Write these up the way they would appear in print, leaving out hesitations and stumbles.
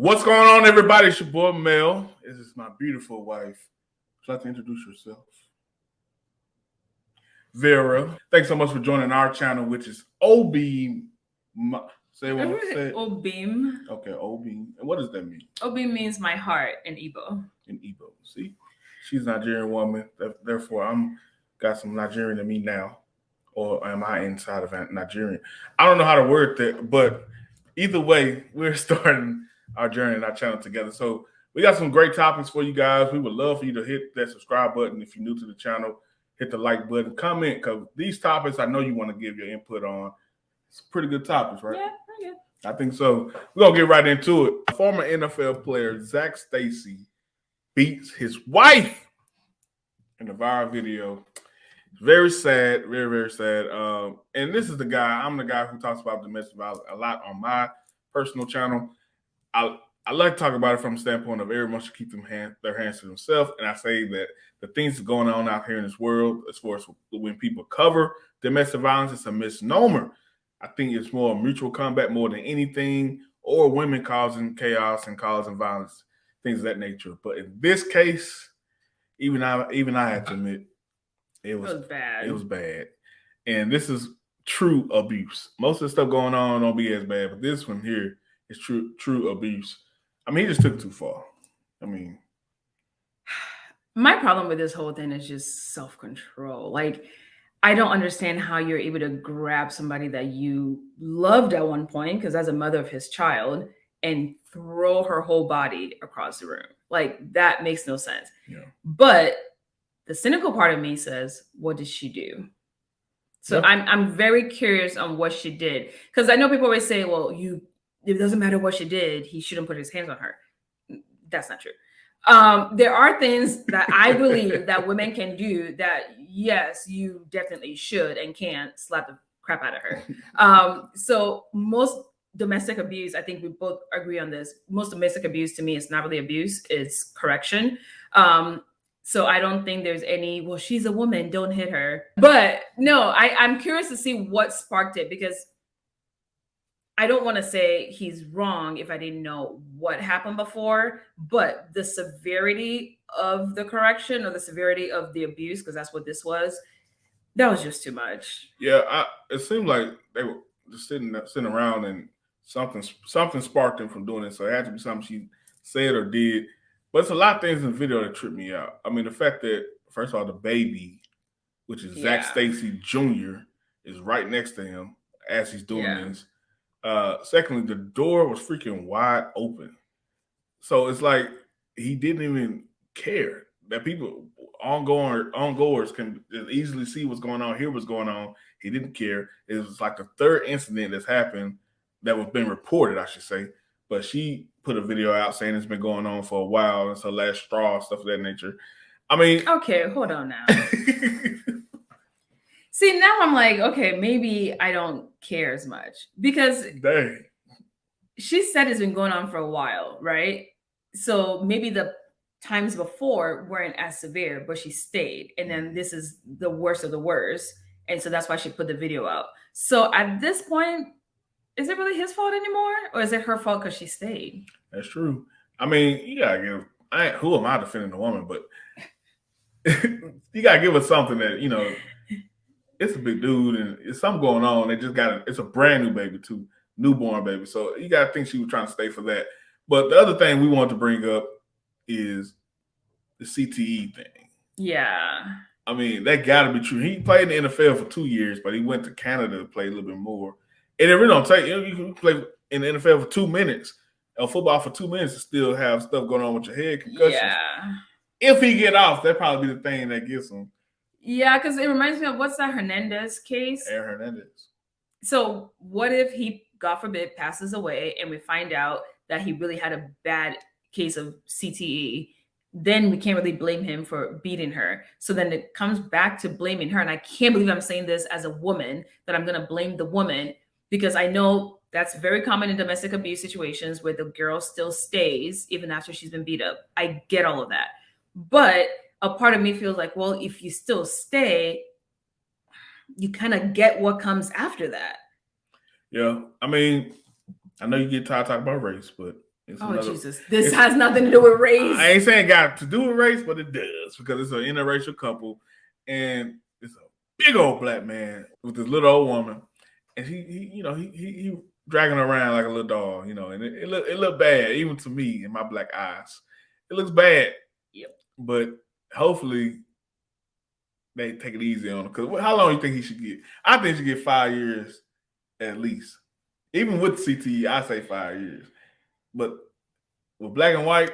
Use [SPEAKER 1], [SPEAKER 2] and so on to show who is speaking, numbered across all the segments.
[SPEAKER 1] What's going on, everybody? It's your boy Mel. This is my beautiful wife. Would you like to introduce yourself? Vera. Thanks so much for joining our channel, which is OB. Say what? Say
[SPEAKER 2] Obim.
[SPEAKER 1] Okay, OB. And what does that mean?
[SPEAKER 2] Obim means my heart in Igbo.
[SPEAKER 1] In Igbo. See, she's a Nigerian woman. Therefore, I'm got some Nigerian in me now, or am I inside of Nigerian? I don't know how to word that, but either way, we're starting our journey and our channel together. So we got some great topics for you guys. We would love for you to hit that subscribe button if you're new to the channel. Hit the like button, comment, because these topics I know you want to give your input on. It's pretty good topics, right?
[SPEAKER 2] Yeah.
[SPEAKER 1] I think so. We're going to get right into it. Former NFL player Zac Stacy beats his wife in the viral video. Very sad, very, very sad. And this is the guy, I'm the guy who talks about domestic violence a lot on my personal channel. I like to talk about it from the standpoint of everyone should keep their hands to themselves. And I say that the things that's going on out here in this world, as far as when people cover domestic violence, it's a misnomer. I think it's more mutual combat more than anything, or women causing chaos and causing violence, things of that nature. But in this case, even I have to admit, it was bad. It was bad. And this is true abuse. Most of the stuff going on don't be as bad, but this one here is true abuse. I mean, he just took it too far. I mean,
[SPEAKER 2] my problem with this whole thing is just self-control. Like, I don't understand how you're able to grab somebody that you loved at one point, because as a mother of his child, and throw her whole body across the room. Like, that makes no sense.
[SPEAKER 1] Yeah.
[SPEAKER 2] But the cynical part of me says, what did she do? So yeah. I'm very curious on what she did. Because I know people always say, well, it doesn't matter what she did, he shouldn't put his hands on her. That's not true. There are things that I believe that women can do that, yes, you definitely should and can slap the crap out of her. So most domestic abuse, I think we both agree on this. Most domestic abuse to me is not really abuse, it's correction. So I don't think there's any, well, she's a woman, don't hit her. But no, I'm curious to see what sparked it, because I don't want to say he's wrong if I didn't know what happened before, but the severity of the correction or the severity of the abuse, because that's what this was, that was just too much.
[SPEAKER 1] Yeah, it seemed like they were just sitting around and something sparked them from doing it. So it had to be something she said or did. But it's a lot of things in the video that tripped me out. I mean, the fact that, first of all, the baby, which is Zac Stacy Jr., is right next to him as he's doing this. Secondly, the door was freaking wide open. So it's like he didn't even care that people, ongoers can easily see what's going on, hear what's going on. He didn't care. It was like the third incident that's happened that was been reported, I should say. But she put a video out saying it's been going on for a while. It's her last straw, stuff of that nature. I mean,
[SPEAKER 2] okay, hold on now. See, now I'm like, okay, maybe I don't care as much, because
[SPEAKER 1] dang,
[SPEAKER 2] she said it's been going on for a while, right? So maybe the times before weren't as severe, but she stayed. And then this is the worst of the worst. And so that's why she put the video out. So at this point, is it really his fault anymore? Or is it her fault because she stayed?
[SPEAKER 1] That's true. I mean, you gotta give, who am I defending the woman? But you gotta give us something that, you know, it's a big dude and it's something going on. They just it's a brand new baby too, newborn baby. So you gotta think she was trying to stay for that. But the other thing we want to bring up is the CTE thing.
[SPEAKER 2] Yeah.
[SPEAKER 1] I mean, that gotta be true. He played in the NFL for 2 years, but he went to Canada to play a little bit more. And it really don't take, you can play in the NFL for 2 minutes, or football for 2 minutes, and still have stuff going on with your head, concussions.
[SPEAKER 2] Yeah.
[SPEAKER 1] If he get off, that'd probably be the thing that gets him.
[SPEAKER 2] Yeah, because it reminds me of, what's that Hernandez case?
[SPEAKER 1] Aaron Hernandez.
[SPEAKER 2] So what if he, God forbid, passes away and we find out that he really had a bad case of CTE? Then we can't really blame him for beating her. So then it comes back to blaming her. And I can't believe I'm saying this as a woman, that I'm going to blame the woman, because I know that's very common in domestic abuse situations where the girl still stays even after she's been beat up. I get all of that. But a part of me feels like, well, if you still stay, you kind of get what comes after that.
[SPEAKER 1] Yeah. I mean, I know you get tired of talking about race, but
[SPEAKER 2] Jesus! This has nothing to do with race.
[SPEAKER 1] I ain't saying it got to do with race, but it does because it's an interracial couple, and it's a big old black man with this little old woman, and he dragging her around like a little dog, and it looked bad even to me in my black eyes. It looks bad.
[SPEAKER 2] Yep.
[SPEAKER 1] But hopefully they take it easy on him. Because how long do you think he should get? I think he should get 5 years at least. Even with CTE, I say 5 years. But with black and white,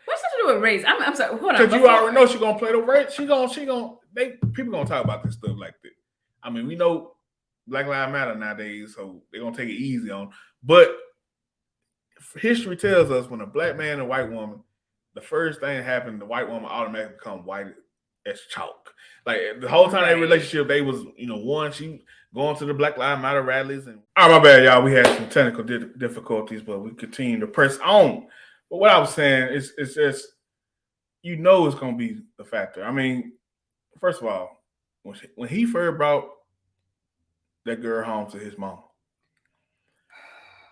[SPEAKER 2] what's that to do with race? I'm sorry. Hold on.
[SPEAKER 1] Because you already know she's gonna play the race. People gonna talk about this stuff like that. I mean, we know Black Lives Matter nowadays, so they're gonna take it easy on. But history tells us when a black man and a white woman, the first thing that happened, the white woman automatically become white as chalk. Like the whole time that relationship, they was, one, she going to the Black Lives Matter rallies. And all right, my bad, y'all. We had some technical difficulties, but we continue to press on. But what I was saying is, it's just, it's gonna be the factor. I mean, first of all, when he first brought that girl home to his mom,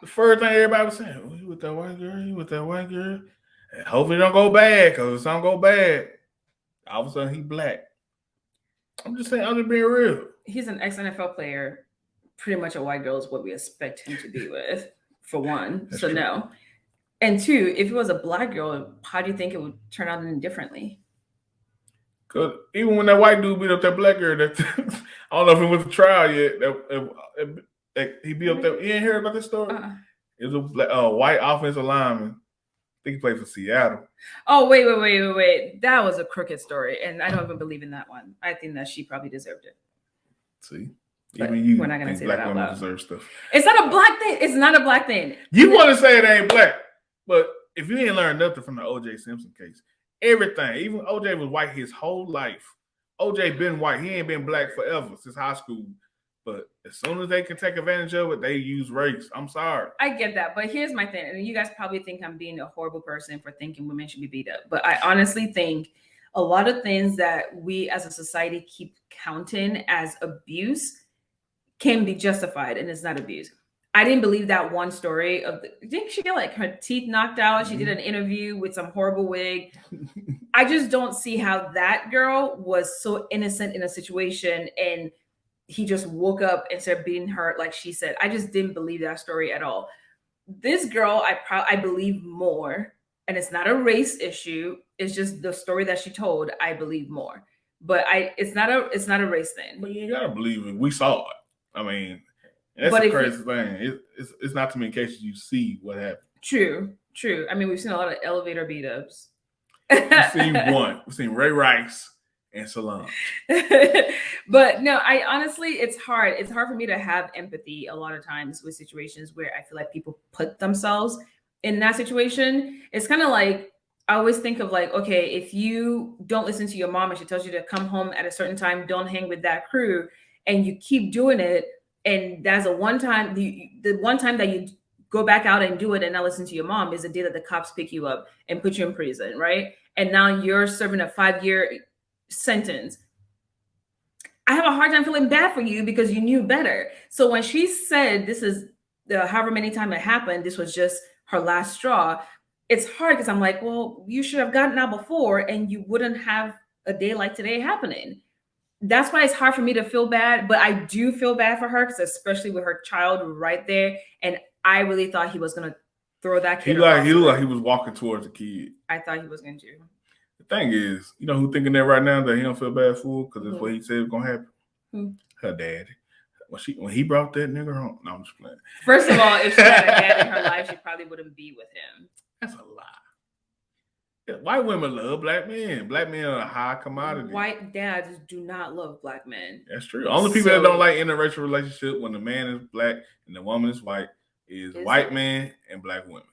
[SPEAKER 1] the first thing everybody was saying, "Oh, you with that white girl? You with that white girl?" And hopefully it don't go bad, because if something go bad, all of a sudden he black. I'm just saying, I'm just being real.
[SPEAKER 2] He's an ex-NFL player. Pretty much a white girl is what we expect him to be with, for one. That's true. No. And two, if it was a black girl, how do you think it would turn out any differently?
[SPEAKER 1] Because even when that white dude beat up that black girl, I don't know if it was a trial yet, he beat up that. You ain't heard about this story? It was a white offensive lineman. I think he played for Seattle.
[SPEAKER 2] Oh, wait. That was a crooked story, and I don't even believe in that one. I think that she probably deserved it.
[SPEAKER 1] See?
[SPEAKER 2] But
[SPEAKER 1] even you
[SPEAKER 2] we're not going to say
[SPEAKER 1] black
[SPEAKER 2] that out
[SPEAKER 1] women
[SPEAKER 2] loud.
[SPEAKER 1] Deserve stuff.
[SPEAKER 2] It's not a black thing. It's not a black thing.
[SPEAKER 1] You want to say it ain't black, but if you ain't learned nothing from the O.J. Simpson case, everything, even O.J. was white his whole life. O.J. been white. He ain't been black forever, since high school. But as soon as they can take advantage of it, they use race. I'm sorry.
[SPEAKER 2] I get that. But here's my thing. And you guys probably think I'm being a horrible person for thinking women should be beat up. But I honestly think a lot of things that we as a society keep counting as abuse can be justified, and it's not abuse. I didn't believe that one story of didn't she get like her teeth knocked out? She did an interview with some horrible wig. I just don't see how that girl was so innocent in a situation and he just woke up and started beating her like she said. I just didn't believe that story at all. This girl, I believe more, and it's not a race issue. It's just the story that she told. I believe more, but it's not a race thing.
[SPEAKER 1] But you ain't gotta believe it. We saw it. I mean, that's the crazy thing. It's not too many cases you see what happened.
[SPEAKER 2] True. I mean, we've seen a lot of elevator beat ups.
[SPEAKER 1] We've seen one. We've seen Ray Rice and Solange.
[SPEAKER 2] But no, I honestly, it's hard. It's hard for me to have empathy a lot of times with situations where I feel like people put themselves in that situation. It's kind of like, I always think of like, okay, if you don't listen to your mom and she tells you to come home at a certain time, don't hang with that crew, and you keep doing it, and that's the one time that you go back out and do it and not listen to your mom is the day that the cops pick you up and put you in prison, right? And now you're serving a 5-year sentence. I have a hard time feeling bad for you because you knew better. So when she said this is however many times it happened, this was just her last straw, it's hard because I'm like, well, you should have gotten out before and you wouldn't have a day like today happening. That's why it's hard for me to feel bad, but I do feel bad for her because especially with her child right there. And I really thought he was going to throw that kid.
[SPEAKER 1] He looked like he was walking towards the kid.
[SPEAKER 2] I thought he was going to.
[SPEAKER 1] The thing is, you know who thinking that right now that he don't feel bad for because that's what he said was going to happen? Her daddy. When he brought that nigga home, no, I'm just playing.
[SPEAKER 2] First of all, if she had a dad in her life, she probably wouldn't be with him.
[SPEAKER 1] That's a lie. White women love black men. Black men are a high commodity.
[SPEAKER 2] White dads do not love black men.
[SPEAKER 1] That's true. Only people that don't like interracial relationship when the man is black and the woman is white is white men and black women.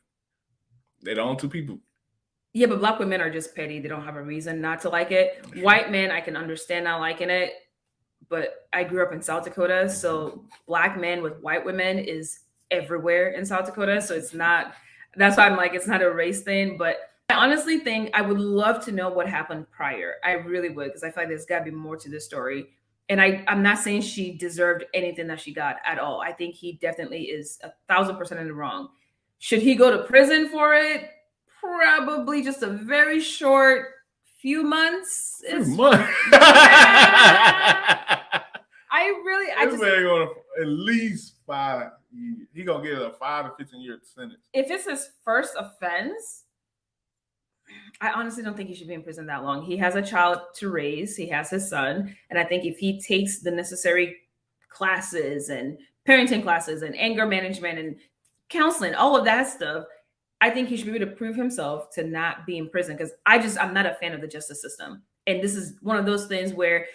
[SPEAKER 1] They're the only two people.
[SPEAKER 2] Yeah, but black women are just petty. They don't have a reason not to like it. White men, I can understand not liking it, but I grew up in South Dakota, so black men with white women is everywhere in South Dakota. So it's not. That's why I'm like, it's not a race thing, but I honestly think I would love to know what happened prior. I really would, because I feel like there's got to be more to this story. And I'm not saying she deserved anything that she got at all. I think he definitely is 1,000% in the wrong. Should he go to prison for it? Probably just a very short few months.
[SPEAKER 1] This man going at least 5 years. He gonna get a 5 to 15-year sentence.
[SPEAKER 2] If it's his first offense, I honestly don't think he should be in prison that long. He has a child to raise. He has his son, and I think if he takes the necessary classes and parenting classes and anger management and counseling, all of that stuff, I think he should be able to prove himself to not be in prison, because I'm not a fan of the justice system. And this is one of those things where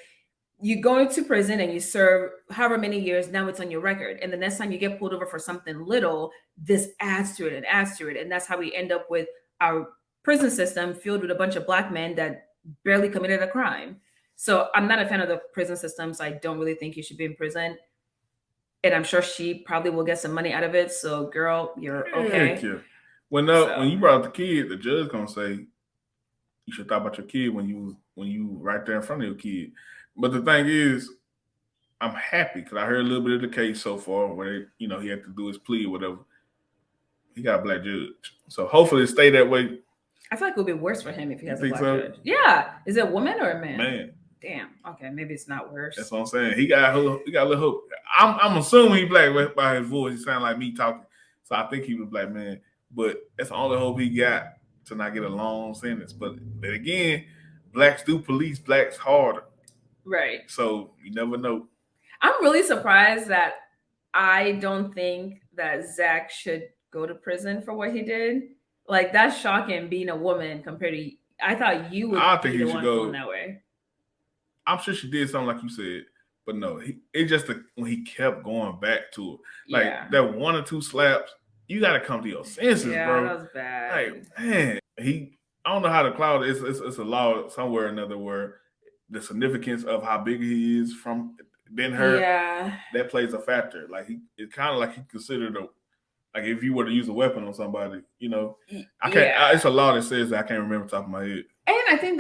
[SPEAKER 2] you go into prison and you serve however many years, now it's on your record. And the next time you get pulled over for something little, this adds to it and adds to it. And that's how we end up with our prison system filled with a bunch of Black men that barely committed a crime. So I'm not a fan of the prison system, so I don't really think you should be in prison. And I'm sure she probably will get some money out of it. So girl, you're okay.
[SPEAKER 1] Thank you. When you brought up the kid, the judge gonna say you should thought about your kid when you right there in front of your kid. But the thing is, I'm happy because I heard a little bit of the case so far where he had to do his plea or whatever. He got a Black judge, so hopefully it stay that way.
[SPEAKER 2] I feel like it would be worse for him if he has a Black judge. Yeah, is it a woman or a man?
[SPEAKER 1] Man.
[SPEAKER 2] Damn. Okay, maybe it's not worse.
[SPEAKER 1] That's what I'm saying. He got a little hope. I'm assuming he's Black by his voice. He sounded like me talking, so I think he was a Black man. But that's the only hope he got to not get a long sentence. But again, Blacks do police Blacks harder.
[SPEAKER 2] Right.
[SPEAKER 1] So you never know.
[SPEAKER 2] I'm really surprised that I don't think that Zac should go to prison for what he did. Like, that's shocking being a woman compared to, I thought you would be the one feeling that way.
[SPEAKER 1] I'm sure she did something like you said, but no, it's just when he kept going back to it. Like that 1 or 2 slaps, you got to come to your senses, bro.
[SPEAKER 2] Yeah, that was bad.
[SPEAKER 1] Like, man, I don't know how to cloud it. It's a law somewhere or another where the significance of how big he is than her, that plays a factor. Like it's kind of like he considered like if you were to use a weapon on somebody, I can't. It's a law that says that. I can't remember top of my head.
[SPEAKER 2] And I think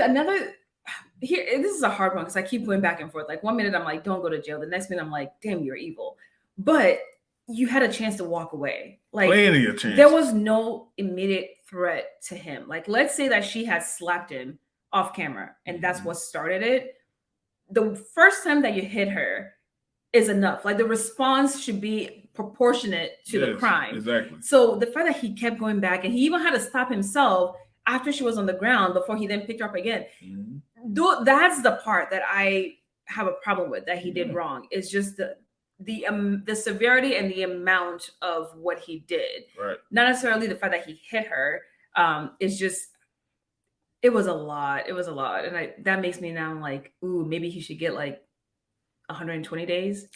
[SPEAKER 2] this is a hard one because I keep going back and forth. Like 1 minute I'm like, don't go to jail. The next minute I'm like, damn, you're evil. But you had a chance to walk away. Like,
[SPEAKER 1] plenty of chance.
[SPEAKER 2] There was no immediate threat to him. Like, let's say that she had slapped him off camera and that's what started it. The first time that you hit her is enough. Like, the response should be proportionate to the crime.
[SPEAKER 1] Exactly.
[SPEAKER 2] So the fact that he kept going back and he even had to stop himself after she was on the ground before he then picked her up again. Mm-hmm. That's the part that I have a problem with that he did wrong. It's just the severity and the amount of what he did.
[SPEAKER 1] Right.
[SPEAKER 2] Not necessarily the fact that he hit her. It's just, it was a lot. It was a lot. And that makes me now like, ooh, maybe he should get like 120 days.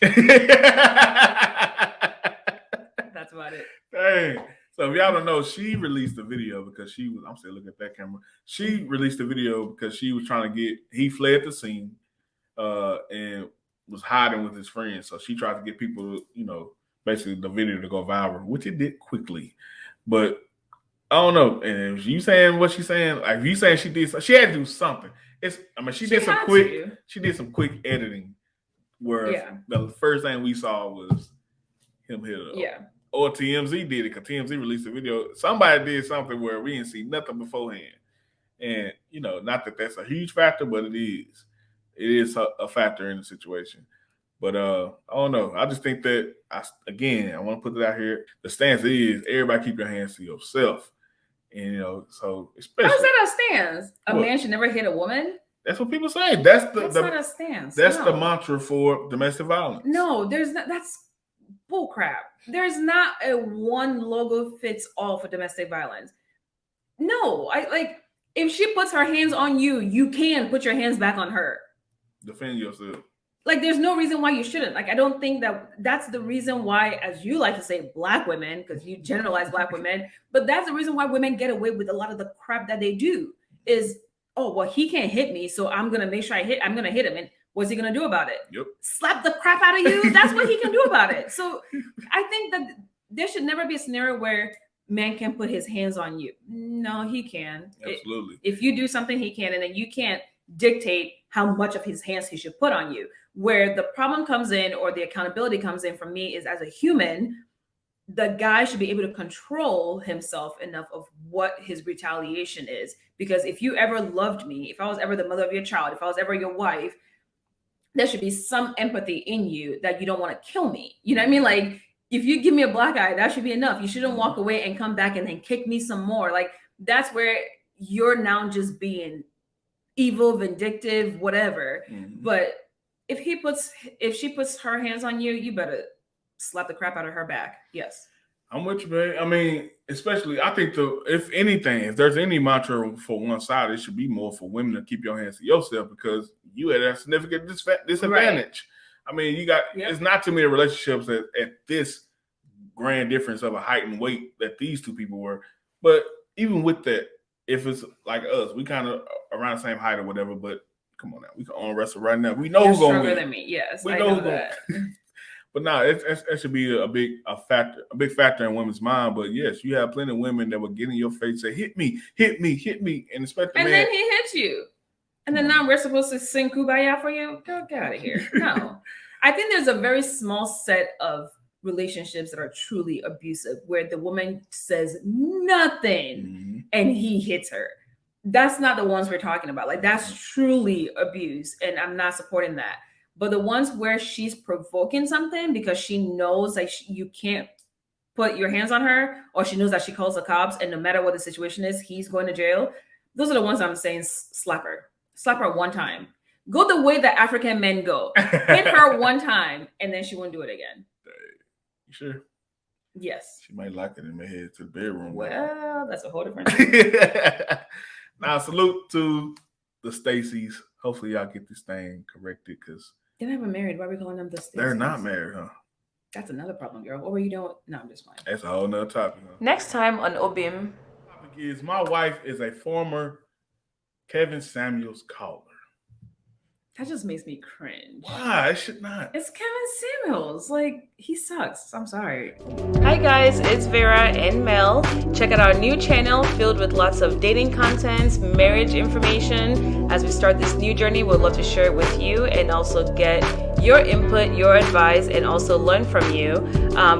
[SPEAKER 2] That's about it.
[SPEAKER 1] Dang. So if y'all don't know, she released a video because I'm still looking at that camera. She released a video because she was trying to he fled the scene and was hiding with his friends. So she tried to get people, basically the video to go viral, which it did quickly. But I don't know. And if you saying what she's saying, like if you saying she had to do something. She did some quick editing where the first thing we saw was him hit her.
[SPEAKER 2] Yeah.
[SPEAKER 1] Or TMZ did it because TMZ released a video. Somebody did something where we didn't see nothing beforehand. And, not that that's a huge factor, but it is. It is a factor in the situation. But I don't know. I just think that, I want to put it out here. The stance is everybody keep your hands to yourself. And, so especially.
[SPEAKER 2] How's that a stance? Man should never hit a woman?
[SPEAKER 1] That's what people say. That's
[SPEAKER 2] not a stance.
[SPEAKER 1] That's the mantra for domestic violence.
[SPEAKER 2] No, there's not. That's bull crap. There's not a one logo fits all for domestic violence. No, if she puts her hands on you, you can put your hands back on her.
[SPEAKER 1] Defend yourself.
[SPEAKER 2] Like, there's no reason why you shouldn't. Like, I don't think that's the reason why, as you like to say, Black women, because you generalize Black women, but that's the reason why women get away with a lot of the crap that they do is, oh, well, he can't hit me, so I'm going to make sure I'm going to hit him. And what's he going to do about it?
[SPEAKER 1] Yep.
[SPEAKER 2] Slap the crap out of you? That's what he can do about it. So I think that there should never be a scenario where man can put his hands on you. No, he can.
[SPEAKER 1] Absolutely.
[SPEAKER 2] If you do something, he can. And then you can't dictate how much of his hands he should put on you. Where the problem comes in or the accountability comes in for me is, as a human, the guy should be able to control himself enough of what his retaliation is. Because if you ever loved me, if I was ever the mother of your child, if I was ever your wife, there should be some empathy in you that you don't want to kill me. You know what I mean? Like, if you give me a black eye, that should be enough. You shouldn't walk away and come back and then kick me some more. Like, that's where you're now just being evil, vindictive, whatever. But if she puts her hands on you, you better slap the crap out of her back. Yes.
[SPEAKER 1] I'm with you, man. I mean, especially, I think if anything, if there's any mantra for one side, it should be more for women to keep your hands to yourself, because you had a significant disadvantage. Right. I mean, you got, it's not too many relationships at this grand difference of a height and weight that these two people were. But even with that, if it's like us, we kind of around the same height or whatever, but come on now, we can arm wrestle right now. We know who's going to win.
[SPEAKER 2] Than me. Yes,
[SPEAKER 1] we know who's going to. But no, it should be a big factor in women's mind. But yes, you have plenty of women that will get in your face, say, hit me, and expect
[SPEAKER 2] and then he hits you. And then now we're supposed to sing Kumbaya for you? Go get out of here. No. I think there's a very small set of relationships that are truly abusive, where the woman says nothing and he hits her. That's not the ones we're talking about. Like, that's truly abuse, and I'm not supporting that. But the ones where she's provoking something because she knows like you can't put your hands on her, or she knows that she calls the cops, and no matter what the situation is, he's going to jail. Those are the ones I'm saying slap her. Slap her one time. Go the way that African men go. Hit her one time, and then she won't do it again.
[SPEAKER 1] You sure?
[SPEAKER 2] Yes.
[SPEAKER 1] She might lock it in my head to the bedroom.
[SPEAKER 2] Well, that's a whole different thing.
[SPEAKER 1] Now, salute to the Stacys. Hopefully, y'all get this thing corrected, because
[SPEAKER 2] they're never married. Why are we calling them the Stacys?
[SPEAKER 1] They're not married, huh?
[SPEAKER 2] That's another problem, girl. What were you doing? No, I'm just fine.
[SPEAKER 1] That's a whole nother topic. Huh?
[SPEAKER 2] Next time on Obim.
[SPEAKER 1] The topic is, my wife is a former Kevin Samuels caller.
[SPEAKER 2] That just makes me cringe.
[SPEAKER 1] Why? It should not.
[SPEAKER 2] It's Kevin Samuels. Like, he sucks. I'm sorry.
[SPEAKER 3] Hi guys, it's Vera and Mel. Check out our new channel filled with lots of dating content, marriage information. As we start this new journey, we'd love to share it with you and also get your input, your advice, and also learn from you.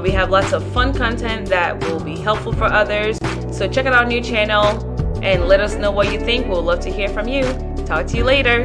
[SPEAKER 3] We have lots of fun content that will be helpful for others. So check out our new channel and let us know what you think. We'll love to hear from you. Talk to you later.